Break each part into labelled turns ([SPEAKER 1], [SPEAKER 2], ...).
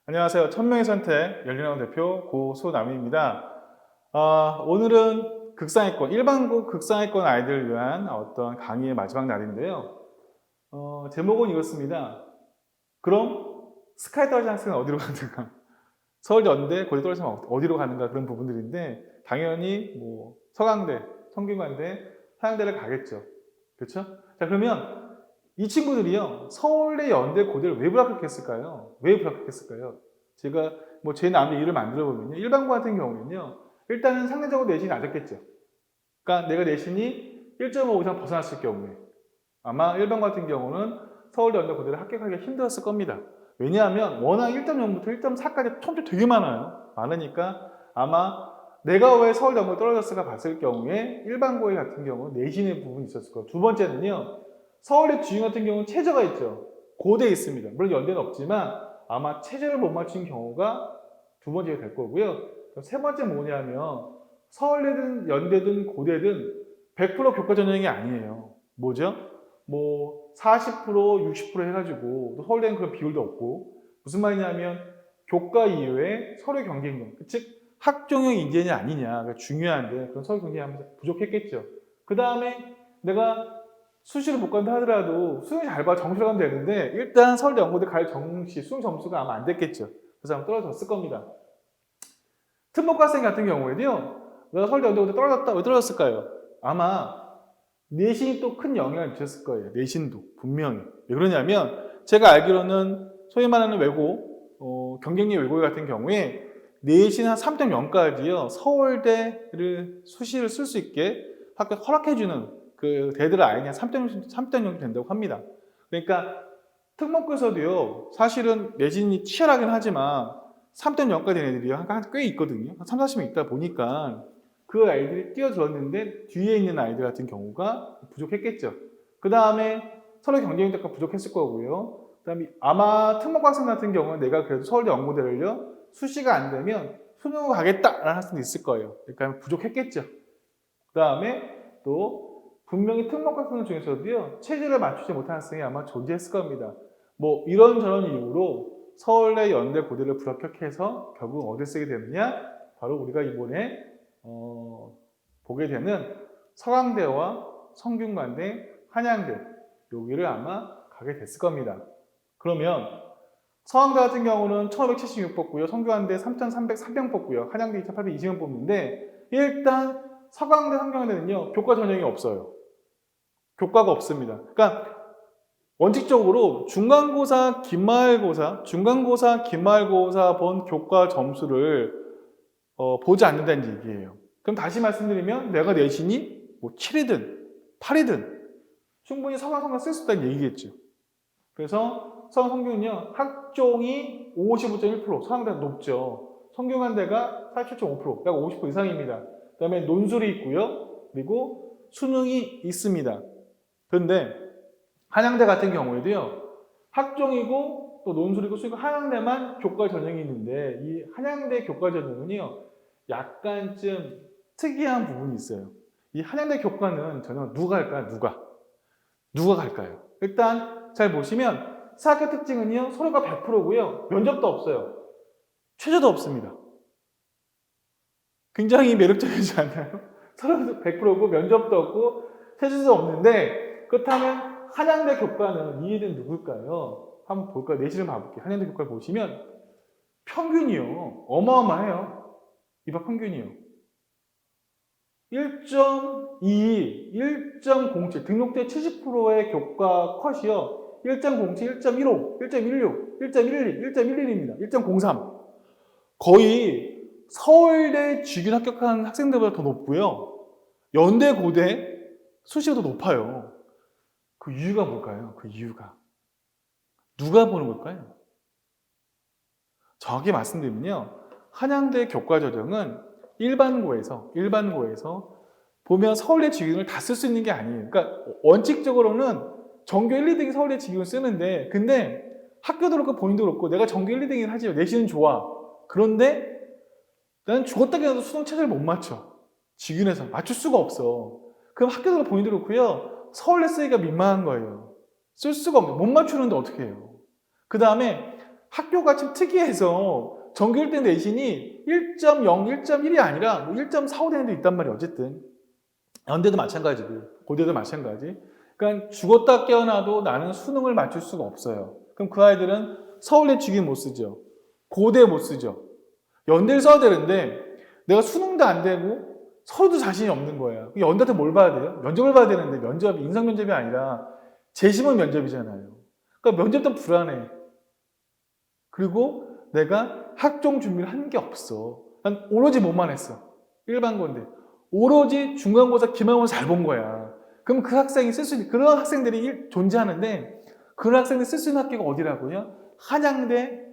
[SPEAKER 1] 안녕하세요. 천명의 선택 열린학원 대표 고소남입니다. 오늘은 극상위권, 일반고 극상위권 아이들을 위한 어떤 강의의 마지막 날인데요. 제목은 이렇습니다. 그럼 스카이 떨어진 학생은 어디로 가는가? 서울연대, 고대 떨어지면 어디로 가는가? 그런 부분들인데 당연히 뭐 서강대, 성균관대, 한양대를 가겠죠. 그렇죠? 자, 그러면 이 친구들이요, 서울대, 연대, 고대를 왜 불합격했을까요? 왜 불합격했을까요? 제가 뭐 제 나름의 이유를 만들어 보면요, 일반고 같은 경우는요, 일단은 상대적으로 내신이 낮았겠죠. 그러니까 내가 내신이 1.5 이상 벗어났을 경우에 아마 일반고 같은 경우는 서울대, 연대, 고대를 합격하기가 힘들었을 겁니다. 왜냐하면 워낙 1.0부터 1.4까지 텀도 되게 많아요. 많으니까 아마 내가 왜 서울대, 연대 떨어졌을까 봤을 경우에 일반고에 같은 경우는 내신의 부분이 있었을 거예요. 두 번째는요, 서울대 지인 같은 경우는 최저가 있죠. 고대에 있습니다. 물론 연대는 없지만 아마 최저를 못 맞춘 경우가 두 번째가 될 거고요. 세 번째 뭐냐면 서울대든 연대든 고대든 100% 교과 전형이 아니에요. 뭐죠? 뭐 40%, 60% 해가지고 또 서울대는 그런 비율도 없고, 무슨 말이냐면 교과 이외에 서류 경쟁력, 즉 학종형 인재냐 아니냐가 중요한데 그런 서류 경쟁이 부족했겠죠. 그 다음에 내가 수시를 못 간다 하더라도 수능 잘 봐, 정시로 가면 되는데 일단 서울대 연고대 갈 정시 수능 점수가 아마 안 됐겠죠. 그래서 아마 떨어졌을 겁니다. 특목학생 같은 경우에도요, 내가 서울대 연고대 떨어졌다. 왜 떨어졌을까요? 아마 내신이 또 큰 영향을 미쳤을 거예요. 내신도 분명히. 왜 그러냐면 제가 알기로는 소위 말하는 외고, 경쟁력 외고 같은 경우에 내신 한 3.0까지요 서울대를 수시를 쓸 수 있게 합격 허락해주는 그 대들 아예 그냥 3.0 된다고 합니다. 그러니까 특목고에서도요, 사실은 내신이 치열하긴 하지만 3.0까지 된 애들이 꽤 있거든요. 한 3, 40명 있다 보니까 그 아이들이 뛰어들었는데 뒤에 있는 아이들 같은 경우가 부족했겠죠. 그 다음에 서류 경쟁력도 부족했을 거고요. 그 다음에 아마 특목학생 같은 경우는 내가 그래도 서울대 연고대를요, 수시가 안 되면 수능으로 가겠다라는 학생도 있을 거예요. 그러니까 부족했겠죠. 그 다음에 또 분명히 특목학생 중에서도요, 체질을 맞추지 못한 학생이 아마 존재했을 겁니다. 뭐 이런저런 이유로 서울대, 연대, 고대를 불합격해서 결국 어디 쓰게 되느냐? 바로 우리가 이번에 보게 되는 서강대와 성균관대, 한양대 여기를 아마 가게 됐을 겁니다. 그러면 서강대 같은 경우는 1576 뽑고요. 성균관대 3300 뽑고요. 한양대 2820명 뽑는데 일단 서강대, 성균관대는요, 교과 전형이 없어요. 교과가 없습니다. 그러니까 원칙적으로 중간고사, 기말고사 본 교과 점수를 보지 않는다는 얘기예요. 그럼 다시 말씀드리면 내가 내신이 뭐 7이든 8이든 충분히 서강성과 쓸 수 있다는 얘기겠죠. 그래서 서강성균은요, 학종이 55.1%, 서강대가 높죠. 성균관대가 47.5%, 약 50% 이상입니다. 그 다음에 논술이 있고요. 그리고 수능이 있습니다. 그런데 한양대 같은 경우에도요, 학종이고 또 논술이고 수능이고 한양대만 교과 전형이 있는데 이 한양대 교과 전형은요, 약간 좀 특이한 부분이 있어요. 이 한양대 교과는 전형 누가 할까요? 누가 갈까요? 일단 잘 보시면 사학교 특징은요, 서류가 100%고요, 면접도 없어요. 최저도 없습니다. 굉장히 매력적이지 않나요? 서류도 100%고 면접도 없고 최저도 없는데, 그렇다면 한양대 교과는 이 애들은 누굴까요? 한번 볼까요? 내신을 봐볼게요. 한양대 교과를 보시면 평균이요, 어마어마해요. 입학 평균이요. 1.22, 1.07, 등록대 70%의 교과 컷이요. 1.07, 1.15, 1.16, 1.12, 1.11입니다. 1.03. 거의 서울대 직윤 합격한 학생들보다 더 높고요. 연대, 고대 수시가 더 높아요. 그 이유가 뭘까요? 그 이유가. 누가 보는 걸까요? 정확히 말씀드리면요, 한양대 교과 전형은 일반고에서 보면 서울대 직윤을 다 쓸 수 있는 게 아니에요. 그러니까 원칙적으로는 전교 1, 2등이 서울대 직윤을 쓰는데, 근데 학교도 그렇고 본인도 그렇고 내가 전교 1, 2등이긴 하지, 내신은 좋아. 그런데 나는 죽었다 깨어나도 수능 최저를 못 맞춰. 직윤에서 맞출 수가 없어. 그럼 학교도 그렇고 본인도 그렇고요, 서울대 쓰기가 민망한 거예요. 쓸 수가 없네. 못 맞추는데 어떻게 해요? 그 다음에 학교가 좀 특이해서 전교 1등 내신이 1.0, 1.1이 아니라 뭐 1.45 되는 데 있단 말이에요. 어쨌든 연대도 마찬가지고 고대도 마찬가지. 그러니까 죽었다 깨어나도 나는 수능을 맞출 수가 없어요. 그럼 그 아이들은 서울대 직위 못 쓰죠. 고대 못 쓰죠. 연대를 써야 되는데 내가 수능도 안 되고 서류도 자신이 없는 거야. 연대한테 뭘 봐야 돼요? 면접을 봐야 되는데 면접이 인성 면접이 아니라 재시험 면접이잖아요. 그러니까 면접 도 불안해. 그리고 내가 학종 준비를 한 게 없어. 난 오로지 뭐만 했어. 일반고인데 오로지 중간고사 기말고사 잘 본 거야. 그럼 그 학생이 쓸 수 있는 그런 학생들이 존재하는데 그런 학생들이 쓸 수 있는 학교가 어디라고요? 한양대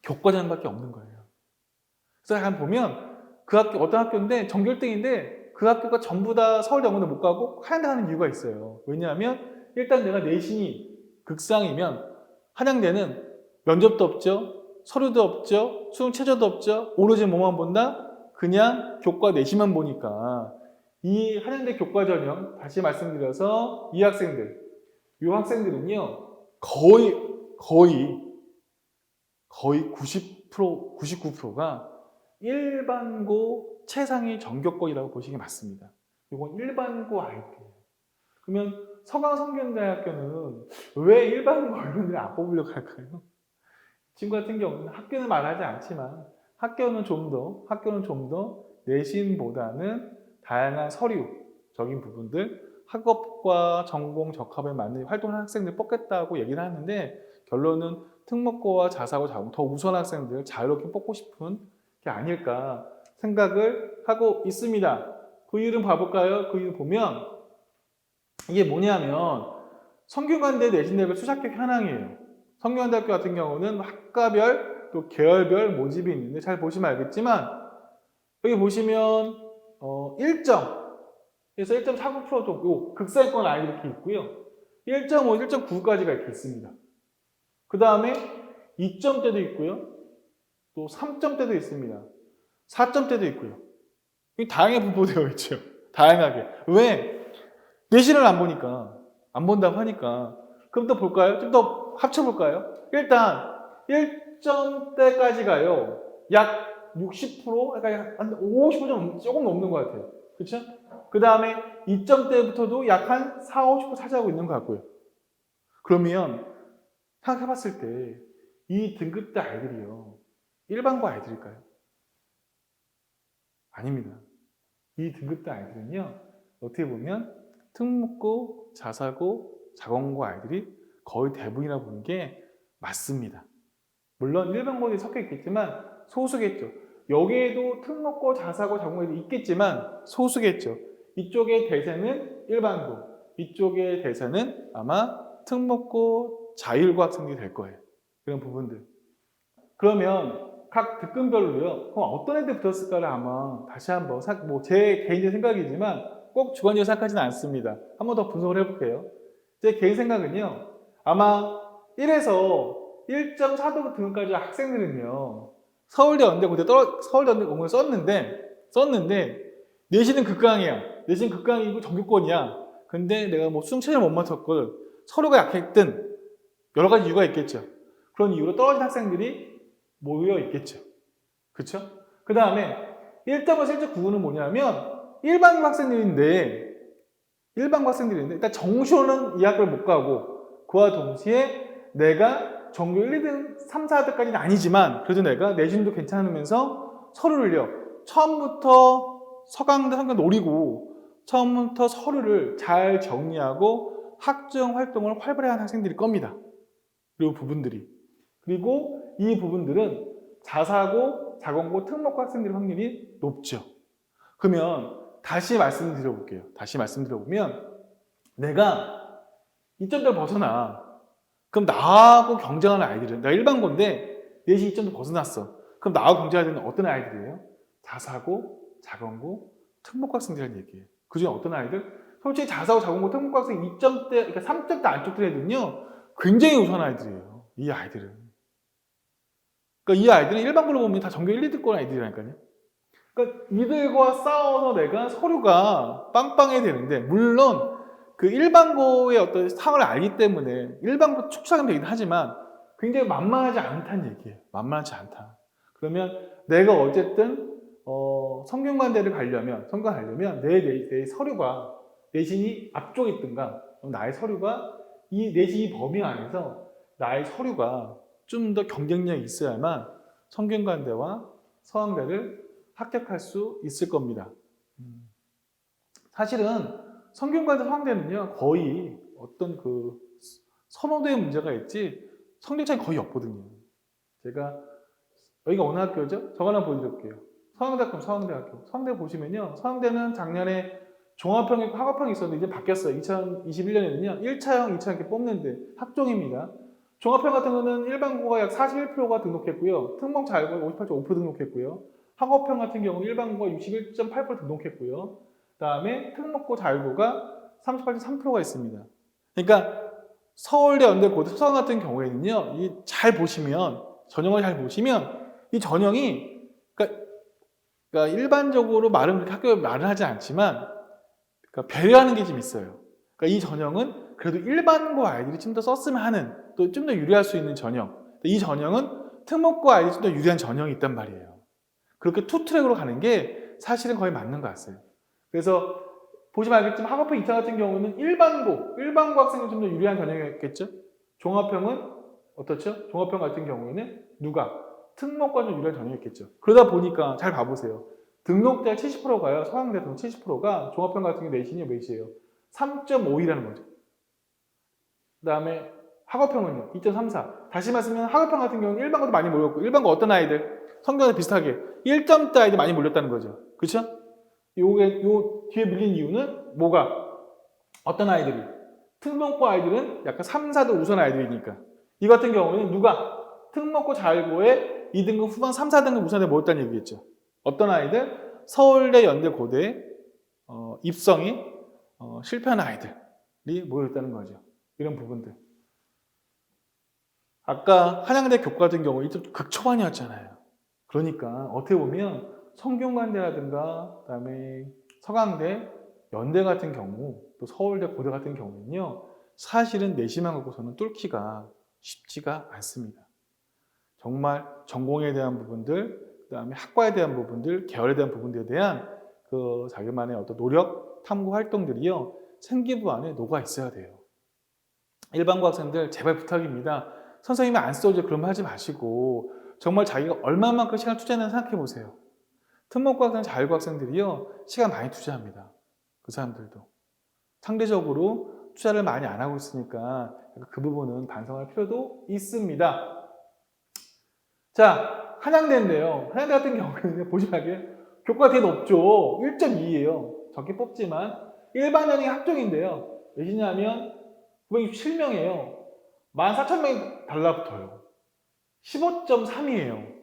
[SPEAKER 1] 교과전밖에 없는 거예요. 그래서 한번 보면 그 학교 어떤 학교인데 전교 1등인데 그 학교가 전부 다 서울대 연구대 못 가고 한양대 가는 이유가 있어요. 왜냐하면 일단 내가 내신이 극상이면 한양대는 면접도 없죠. 서류도 없죠. 수능 최저도 없죠. 오로지 뭐만 본다? 그냥 교과 내신만 보니까 이 한양대 교과 전형 다시 말씀드려서 이 학생들은요 거의 90%, 99%가 일반고 최상위 전교권이라고 보시는 게 맞습니다. 이건 일반고 아이들이에요. 그러면 서강성균대학교는 왜 일반고 이런 데안 뽑으려고 할까요? 지금 같은 경우는 학교는 말하지 않지만 학교는 좀 더 내신보다는 다양한 서류적인 부분들, 학업과 전공 적합에 맞는 활동하는 학생들 뽑겠다고 얘기를 하는데 결론은 특목고와 자사고 자공 더 우수한 학생들 자유롭게 뽑고 싶은 게 아닐까 생각을 하고 있습니다. 그 이유를 봐볼까요? 그 이유 보면 이게 뭐냐면 성균관대 내신 레벨 수학교육 현황이에요. 성균관대학교 같은 경우는 학과별 또 계열별 모집이 있는데 잘 보시면 알겠지만 여기 보시면 1점에서 1.49% 정도 극상위권 아이들이 이렇게 있고요. 1.5, 1.9까지가 이렇게 있습니다. 그 다음에 2점대도 있고요. 또 3점대도 있습니다. 4점대도 있고요. 다양하게 분포되어 있죠. 다양하게. 왜? 내신을 안 보니까. 안 본다고 하니까. 그럼 또 볼까요? 좀 더 합쳐볼까요? 일단 1점대까지 가요. 약 60%? 그러니까 한 50% 조금 넘는 것 같아요. 그렇죠? 그 다음에 2점대부터도 약 한 4, 50% 차지하고 있는 것 같고요. 그러면 생각해봤을 때 이 등급대 아이들이요. 일반고 아이들일까요? 아닙니다. 이 등급대 아이들은요. 어떻게 보면 특목고, 자사고, 자공고 아이들이 거의 대부분이라고 보는 게 맞습니다. 물론 일반고에 섞여 있겠지만 소수겠죠. 여기에도 특목고, 자사고, 자공고 애들이 있겠지만 소수겠죠. 이쪽의 대세는 일반고, 이쪽의 대세는 아마 특목고, 자율고 학생들이 될 거예요. 그런 부분들. 그러면 각 특근별로요. 그럼 어떤 애들 붙었을까를 아마 다시 한번 제 개인적인 생각이지만 꼭 주관적으로 생각하지는 않습니다. 한 번 더 분석을 해볼게요. 제 개인 생각은요. 아마 1에서 1.4도 등급까지 학생들은요. 서울대 연대 공대 공대 썼는데 내신은 극강이야. 내신 극강이고 전교권이야. 근데 내가 뭐 수능 최저를 못 맞췄거든. 서류가 약했든 여러 가지 이유가 있겠죠. 그런 이유로 떨어진 학생들이 모여 있겠죠. 그쵸? 그 다음에 1.5에서 1.9는 뭐냐면 일반고 학생들인데 일단 정시호는 이 학교를 못 가고 그와 동시에 내가 전교 1, 2등 3, 4등까지는 아니지만 그래도 내가 내신도 괜찮으면서 서류를요. 처음부터 서강대 성격 노리고 처음부터 서류를 잘 정리하고 학종 활동을 활발히 하는 학생들일 겁니다. 그리고 그리고 이 부분들은 자사고, 자공고, 특목고 학생들의 확률이 높죠. 그러면 다시 말씀드려보면 내가 2점대를 벗어나. 그럼 나하고 경쟁하는 아이들은 내가 일반고인데 내신 2점대 벗어났어. 그럼 나하고 경쟁하는 어떤 아이들이에요? 자사고, 자공고, 특목고 학생들이라는 얘기예요. 그중에 어떤 아이들? 솔직히 자사고, 자공고, 특목고 학생 2점대, 그러니까 3점대 안쪽 애들은요 굉장히 우수한 아이들이에요. 이 아이들은. 그러니까 이 아이들은 일반고로 보면 다 전교 1, 2등권 아이들이라니까요. 그러니까 이들과 싸워서 내가 서류가 빵빵해야 되는데 물론 그 일반고의 어떤 상을 알기 때문에 일반고 축소하면 되긴 하지만 굉장히 만만하지 않다는 얘기예요. 만만하지 않다. 그러면 내가 어쨌든 성균관대를 가려면 내 서류가 내신이 앞쪽에 있든가 나의 서류가 이 내신이 범위 안에서 나의 서류가 좀 더 경쟁력이 있어야만 성균관대와 서강대를 합격할 수 있을 겁니다. 사실은 성균관대 서강대는요 거의 어떤 그 선호도의 문제가 있지 성적 차이 거의 없거든요. 제가 여기가 어느 학교죠? 저거 하나 보여드릴게요. 서강대학교. 서강대 보시면요. 서강대는 작년에 종합평이 있고 학업평이 있었는데 이제 바뀌었어요. 2021년에는요. 1차형, 2차형 이렇게 뽑는데 학종입니다. 종합평 같은 거는 일반고가 약 41%가 등록했고요. 특목 자율고가 58.5% 등록했고요. 학업평 같은 경우 일반고가 61.8% 등록했고요. 그다음에 특목고 자율고가 38.3%가 있습니다. 그러니까 서울대, 연대, 고대, 수성 같은 경우에는요. 잘 보시면 전형을 잘 보시면 이 전형이 그러니까 일반적으로 말은 그렇게 학교에 말을 하지 않지만 그러니까 배려하는 게 좀 있어요. 그러니까 이 전형은 그래도 일반고 아이들이 좀 더 썼으면 하는 또 좀 더 유리할 수 있는 전형. 이 전형은 특목고 아이들이 좀 더 유리한 전형이 있단 말이에요. 그렇게 투 트랙으로 가는 게 사실은 거의 맞는 것 같아요. 그래서 보시면 알겠지만 학업평 2차 같은 경우는 일반고 학생이 좀 더 유리한 전형이었겠죠? 종합평은 어떻죠? 종합평 같은 경우에는 특목과 좀 유리한 전형이었겠죠. 그러다 보니까 잘 봐보세요. 등록대 70%가요. 서강대 등록 70%가 종합평 같은 경우 내신이 몇이에요? 3.52라는 거죠. 그 다음에 학업평은요? 2.34. 다시 말씀하면 학업평 같은 경우는 일반고도 많이 몰렸고 일반고 어떤 아이들? 성적에 비슷하게 1점대 아이들 많이 몰렸다는 거죠. 그렇죠? 요 뒤에 밀린 이유는 뭐가? 어떤 아이들이? 특목고 아이들은 약간 3, 4등 우선 아이들이니까. 이 같은 경우는 특목고 자율고에 2등급 후반 3, 4등급 우선에 모였다는 얘기겠죠. 어떤 아이들? 서울대, 연대, 고대 입성이 실패한 아이들이 모여있다는 거죠. 이런 부분들. 아까 한양대 교과 같은 경우 이제 극초반이었잖아요. 그러니까 어떻게 보면 성균관대라든가 그다음에 서강대, 연대 같은 경우 또 서울대, 고대 같은 경우는요. 사실은 내신만 갖고서는 뚫기가 쉽지가 않습니다. 정말 전공에 대한 부분들, 그다음에 학과에 대한 부분들, 계열에 대한 부분들에 대한 그 자기만의 어떤 노력, 탐구 활동들이요. 생기부 안에 녹아 있어야 돼요. 일반고 학생들 제발 부탁입니다. 선생님이 안 써줘 그러면 하지 마시고 정말 자기가 얼마만큼 시간 투자했는지 생각해 보세요. 특목고 학생, 자율고 학생들이요. 시간 많이 투자합니다. 그 사람들도. 상대적으로 투자를 많이 안 하고 있으니까 그 부분은 반성할 필요도 있습니다. 자, 한양대인데요. 한양대 같은 경우에는 보시면 교과가 되게 높죠. 1.2예요. 적게 뽑지만 일반형이 학종인데요. 몇이냐면 967명이에요. 14,000명이 달라붙어요. 15.3이에요.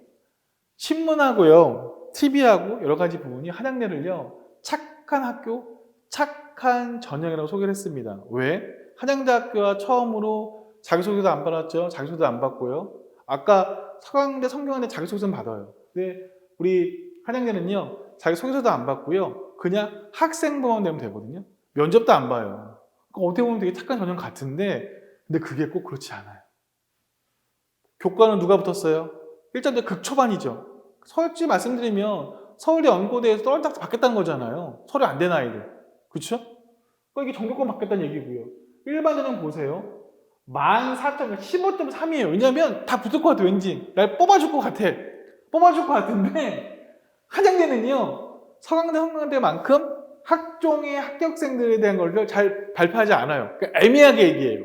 [SPEAKER 1] 신문하고요, TV하고 여러 가지 부분이 한양대를요, 착한 학교, 착한 전형이라고 소개를 했습니다. 왜? 한양대학교가 처음으로 자기소개도 안 받았죠. 자기소개도 안 받고요. 아까 서강대, 성균관대 자기소개서는 받아요. 근데 우리 한양대는요, 자기소개서도 안 받고요. 그냥 학생부만 되면 되거든요. 면접도 안 봐요. 그러니까 어떻게 보면 되게 착한 전형 같은데 근데 그게 꼭 그렇지 않아요. 교과는 누가 붙었어요? 일단 극초반이죠. 솔직히 말씀드리면 서울대 연고대에서 떨어져서 받겠다는 거잖아요. 서류 안 된 아이들. 그렇죠? 그러니까 이게 전교권 받겠다는 얘기고요. 일반 전형 보세요. 14,000, 15.3이에요. 왜냐면 다 붙을 것 같아, 왠지. 날 뽑아줄 것 같아. 뽑아줄 것 같은데 한양대는요. 서강대, 성강대만큼 학종의 합격생들에 대한 걸 잘 발표하지 않아요. 그러니까 애매하게 얘기해요.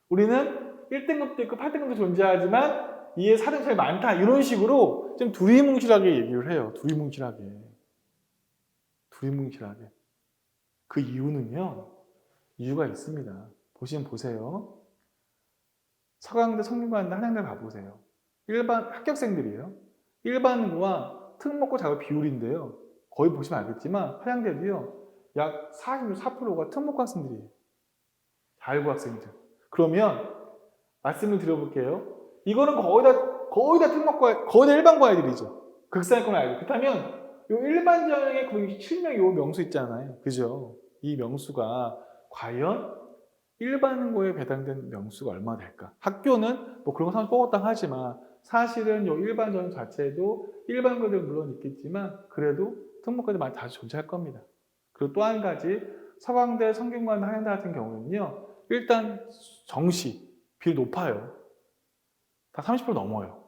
[SPEAKER 1] 우리는 1등급도 있고 8등급도 존재하지만 이에 사등급이 제일 많다. 이런 식으로 좀 두리뭉실하게 얘기를 해요. 두리뭉실하게. 그 이유는요. 이유가 있습니다. 보세요. 서강대, 성균관대, 한양대 가보세요. 일반 합격생들이에요. 일반고와 특목고 자격 비율인데요. 거의 보시면 알겠지만 한양대도요. 약 44%가 특목고 학생들이에요. 자율고 학생들. 그러면 말씀을 드려볼게요. 이거는 거의 다 특목고, 거의 다 일반고 아이들이죠. 극상위권 아이들. 그렇다면 이 일반 전형의 967명 이 명수 있잖아요. 그죠? 이 명수가 과연 일반고에 배당된 명수가 얼마나 될까? 학교는 뭐 그런 거 상관 뽑았다 하지만 사실은 이 일반 전형 자체에도 일반고들 물론 있겠지만 그래도 특목고들 많이 다시 존재할 겁니다. 그리고 또 한 가지 서강대, 성균관대, 한양대 같은 경우는요. 일단 정시 비율 높아요. 다 30% 넘어요.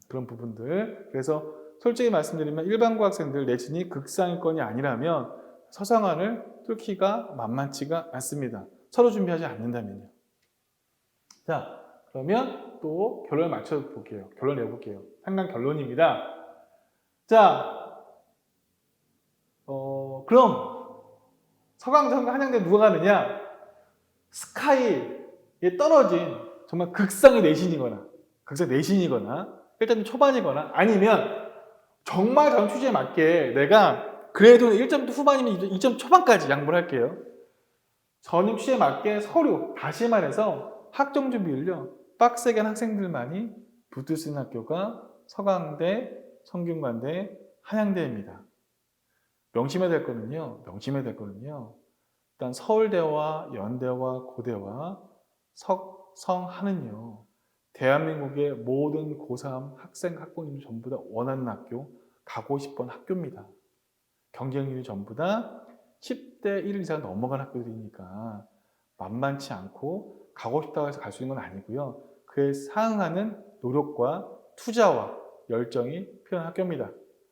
[SPEAKER 1] 그런 부분들. 그래서 솔직히 말씀드리면 일반고 학생들 내신이 극상위권이 아니라면 서성안을 뚫기가 만만치가 않습니다. 서로 준비하지 않는다면요. 자, 그러면 또 결론을 맞춰볼게요. 결론 내볼게요. 상강 결론입니다. 자, 그럼 서강대와 한양대 누가 가느냐? 스카이에 떨어진 정말 극상의 내신이거나 극상 내신이거나 일단 초반이거나 아니면 정말 다른 취지에 맞게 내가 그래도 1점 후반이면 2점 초반까지 양보를 할게요. 전임 취지에 맞게 서류, 다시 말해서 학점주 비율요. 빡세게 한 학생들만이 붙을 수 있는 학교가 서강대, 성균관대, 한양대입니다. 명심해야 될 거는요. 명심해야 될 거는요. 일단 서울대와 연대와 고대와 석성하는요. 대한민국의 모든 고3 학생, 학부모님 전부 다 원하는 학교, 가고 싶은 학교입니다. 경쟁률이 전부 다 10대 1 이상 넘어간 학교들이니까 만만치 않고 가고 싶다고 해서 갈 수 있는 건 아니고요. 그에 상응하는 노력과 투자와 열정이 필요한 학교입니다.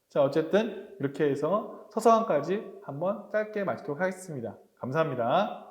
[SPEAKER 1] 자, 어쨌든 이렇게 해서 서서한까지 한번 짧게 마치도록 하겠습니다. 감사합니다.